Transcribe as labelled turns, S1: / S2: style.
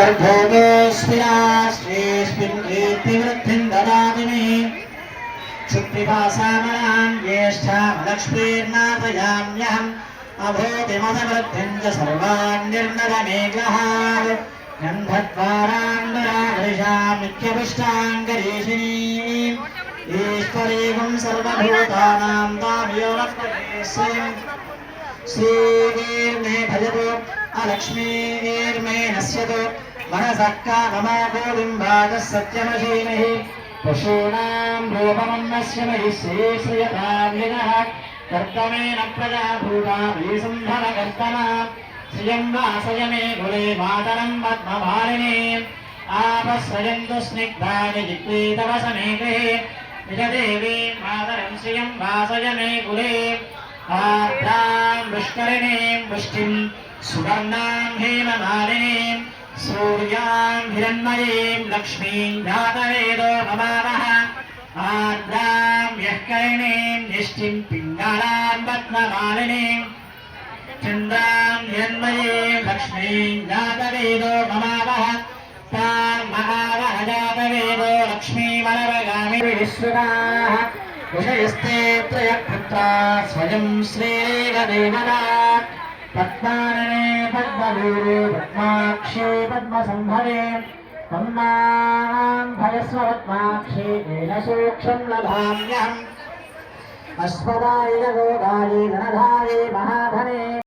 S1: गर्भोगोऽस्मिन् कीर्तिवृद्धिं ददाति मे क्षुत्पिपासामलां ज्येष्ठामलक्ष्मीर्नाथयाम्यहम् अभूतिमदवृद्धिं च सर्वान् निर्नदमेघः गन्धद्वाराङ्गरागरिषामित्यपुष्टाङ्गरीषिणीम् ईश्वरीं सर्वभूतानां तामियोरप्रेष्यम् श्रीर्मे भजतु अलक्ष्मीर्मे नश्यतु मनसः काममागोलिम्बातः सत्यमशीमहि पशूनां रूपमन्नस्य मयि श्रीश्रियताम्यनः कर्तमेन प्रजाभूता वैसम्भवकर्तमा श्रियं वासय मे कुले मातरं पद्ममालिनी आपश्रयन्तु स्निग्धानि जिग्वीतवसने गृहे निजदेवी मातरं श्रियं वासय मे कुले आर्द्रां पुष्करिणीं पुष्टिं सुवर्णां हेममालिनीं सूर्यां हिरण्मयीं लक्ष्मीं जातवेदो भवावः आर्द्रां यःकरिणीं निष्टिं पिङ्गलां पद्ममालिनीं चन्द्रां हिरण्मयीं लक्ष्मीं जातवेदो भवावः तां महावः जातवेदो लक्ष्मीमनवगामि विश्रुताः विषयस्ते त्रयपुत्रा स्वयं श्रीरेखदेवता पद्मानने पद्मवीरे पद्माक्षे पद्मसम्भवे तन्मां भयस्व पद्माक्षे तेन सूक्ष्मं लभाम्यहम् अश्वदाय गोदाय धनधाय महाधने